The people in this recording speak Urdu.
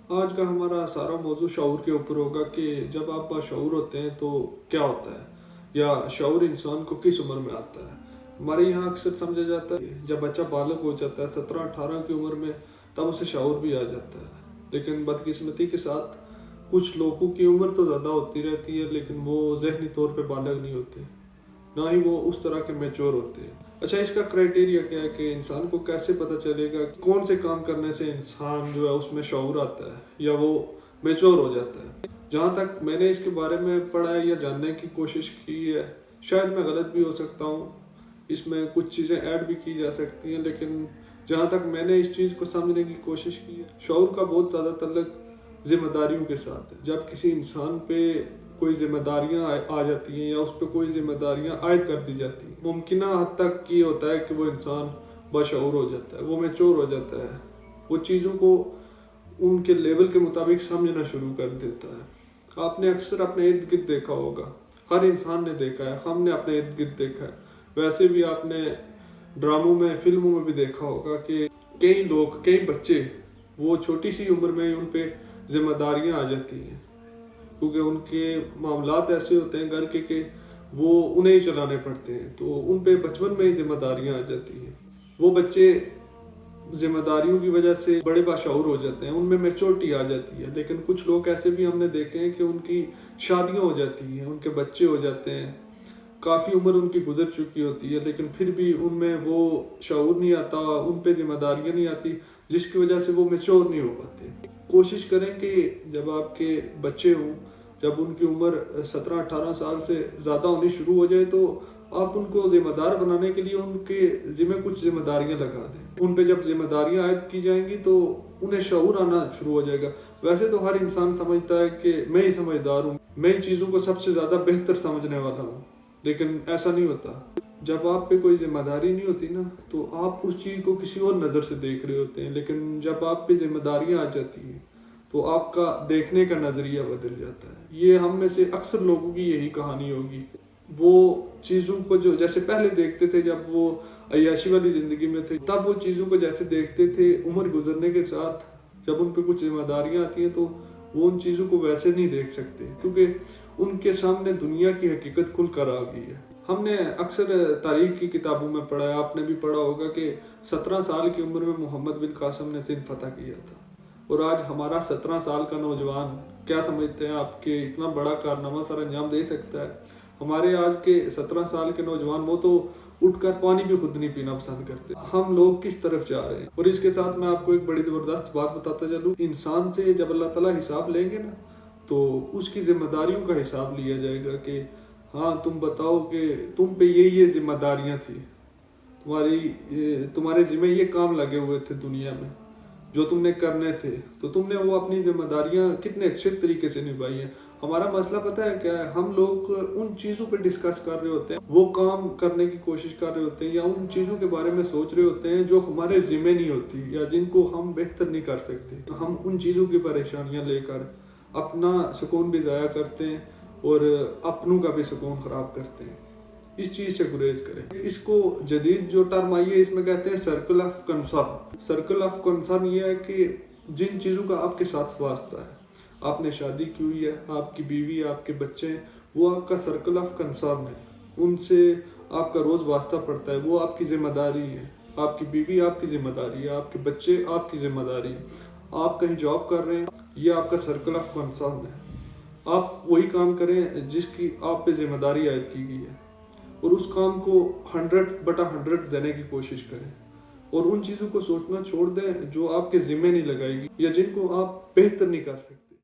آج کا ہمارا سارا موضوع شعور کے اوپر ہوگا کہ جب آپ باشعور ہوتے ہیں تو کیا ہوتا ہے، یا شعور انسان کو کس عمر میں آتا ہے۔ ہمارے یہاں اکثر سمجھا جاتا ہے جب بچہ بالغ ہو جاتا ہے 17-18 کی عمر میں، تب اسے شعور بھی آ جاتا ہے۔ لیکن بدقسمتی کے ساتھ کچھ لوگوں کی عمر تو زیادہ ہوتی رہتی ہے لیکن وہ ذہنی طور پہ بالغ نہیں ہوتے، نہ ہی وہ اس طرح کے میچور ہوتے ہیں۔ اچھا، اس کا کرائٹیریا کیا ہے کہ انسان کو کیسے پتہ چلے گا کون سے کام کرنے سے انسان جو ہے اس میں شعور آتا ہے یا وہ میچور ہو جاتا ہے۔ جہاں تک میں نے اس کے بارے میں پڑھا ہے یا جاننے کی کوشش کی ہے، شاید میں غلط بھی ہو سکتا ہوں، اس میں کچھ چیزیں ایڈ بھی کی جا سکتی ہیں، لیکن جہاں تک میں نے اس چیز کو سمجھنے کی کوشش کی ہے، شعور کا بہت زیادہ تعلق ذمہ داریوں کے ساتھ ہے۔ جب کسی انسان پہ کوئی ذمہ داریاں آ جاتی ہیں یا اس پہ کوئی ذمہ داریاں عائد کر دی جاتی ہیں، ممکنہ حد تک یہ ہوتا ہے کہ وہ انسان باشعور ہو جاتا ہے، وہ میچور ہو جاتا ہے، وہ چیزوں کو ان کے لیول کے مطابق سمجھنا شروع کر دیتا ہے۔ آپ نے اکثر اپنے ارد گرد دیکھا ہوگا، ہر انسان نے دیکھا ہے، ہم نے اپنے ارد گرد دیکھا ہے، ویسے بھی آپ نے ڈراموں میں، فلموں میں بھی دیکھا ہوگا کہ کئی لوگ، کئی بچے، وہ چھوٹی سی عمر میں ان پہ ذمہ داریاں آ جاتی ہیں، کیونکہ ان کے معاملات ایسے ہوتے ہیں گھر کے کہ وہ انہیں ہی چلانے پڑتے ہیں، تو ان پہ بچپن میں ہی ذمہ داریاں آ جاتی ہیں۔ وہ بچے ذمہ داریوں کی وجہ سے بڑے باشعور ہو جاتے ہیں، ان میں میچورٹی آ جاتی ہے۔ لیکن کچھ لوگ ایسے بھی ہم نے دیکھے ہیں کہ ان کی شادیاں ہو جاتی ہیں، ان کے بچے ہو جاتے ہیں، کافی عمر ان کی گزر چکی ہوتی ہے، لیکن پھر بھی ان میں وہ شعور نہیں آتا، ان پہ ذمہ داریاں نہیں آتی، جس کی وجہ سے وہ میچور نہیں ہو پاتے۔ کوشش کریں کہ جب آپ کے بچے ہوں، جب ان کی عمر 17-18 سال سے زیادہ ہونی شروع ہو جائے، تو آپ ان کو ذمہ دار بنانے کے لیے ان کے ذمہ کچھ ذمہ داریاں لگا دیں۔ ان پہ جب ذمہ داریاں عائد کی جائیں گی تو انہیں شعور آنا شروع ہو جائے گا۔ ویسے تو ہر انسان سمجھتا ہے کہ میں ہی سمجھدار ہوں، میں ہی چیزوں کو سب سے زیادہ بہتر سمجھنے والا ہوں، لیکن ایسا نہیں ہوتا۔ جب آپ پہ کوئی ذمہ داری نہیں ہوتی نا، تو آپ اس چیز کو کسی اور نظر سے دیکھ رہے ہوتے ہیں، لیکن جب آپ پہ ذمہ داریاں آ جاتی ہیں تو آپ کا دیکھنے کا نظریہ بدل جاتا ہے۔ یہ ہم میں سے اکثر لوگوں کی یہی کہانی ہوگی۔ وہ چیزوں کو جو جیسے پہلے دیکھتے تھے جب وہ عیاشی والی زندگی میں تھے، تب وہ چیزوں کو جیسے دیکھتے تھے، عمر گزرنے کے ساتھ جب ان پہ کچھ ذمہ داریاں آتی ہیں تو وہ ان چیزوں کو ویسے نہیں دیکھ سکتے، کیونکہ ان کے سامنے دنیا کی حقیقت کھل کر آ گئی ہے۔ ہم نے اکثر تاریخ کی کتابوں میں پڑھا ہے، آپ نے بھی پڑھا ہوگا کہ 17 سال کی عمر میں محمد بن قاسم نے سندھ فتح کیا تھا، اور آج ہمارا 17 سال کا نوجوان کیا سمجھتے ہیں آپ کے اتنا بڑا کارنامہ سر انجام دے سکتا ہے؟ ہمارے آج کے 17 سال کے نوجوان وہ تو اٹھ کر پانی بھی خود نہیں پینا پسند کرتے۔ ہم لوگ کس طرف جا رہے ہیں؟ اور اس کے ساتھ میں آپ کو ایک بڑی زبردست بات بتاتا چلوں، انسان سے جب اللہ تعالیٰ حساب لیں گے نا، تو اس کی ذمہ داریوں کا حساب لیا جائے گا کہ ہاں تم بتاؤ کہ تم پہ یہ ذمہ داریاں تھیں، تمہارے ذمہ یہ کام لگے ہوئے تھے دنیا میں جو تم نے کرنے تھے، تو تم نے وہ اپنی ذمہ داریاں کتنے اچھے طریقے سے نبھائی ہیں۔ ہمارا مسئلہ پتہ ہے کیا ہے؟ ہم لوگ ان چیزوں پہ ڈسکس کر رہے ہوتے ہیں، وہ کام کرنے کی کوشش کر رہے ہوتے ہیں، یا ان چیزوں کے بارے میں سوچ رہے ہوتے ہیں جو ہمارے ذمہ نہیں ہوتی یا جن کو ہم بہتر نہیں کر سکتے۔ ہم ان چیزوں کی پریشانیاں لے کر اپنا سکون بھی ضائع کرتے ہیں اور اپنوں کا بھی سکون خراب کرتے ہیں۔ اس چیز سے گریز کریں۔ اس کو جدید جو ٹرم آئی ہے، اس میں کہتے ہیں circle of concern. Circle of concern یہ ہے کہ جن چیزوں کا آپ کے ساتھ واسطہ ہے، آپ نے شادی کی ہوئی ہے، آپ کی بیوی، آپ کے بچے ہیں، وہ آپ کا سرکل آف کنسرن ہے، ان سے آپ کا روز واسطہ پڑتا ہے، وہ آپ کی ذمہ داری ہے۔ آپ کی بیوی آپ کی ذمہ داری ہے، آپ کے بچے آپ کی ذمہ داری ہے، آپ کہیں جاب کر رہے ہیں، یہ آپ کا سرکل آف کنسرن ہے۔ آپ وہی کام کریں جس کی آپ پہ ذمہ داری عائد کی گئی ہے، اور اس کام کو 100/100 دینے کی کوشش کریں، اور ان چیزوں کو سوچنا چھوڑ دیں جو آپ کے ذمہ نہیں لگائے گی یا جن کو آپ بہتر نہیں کر سکتے۔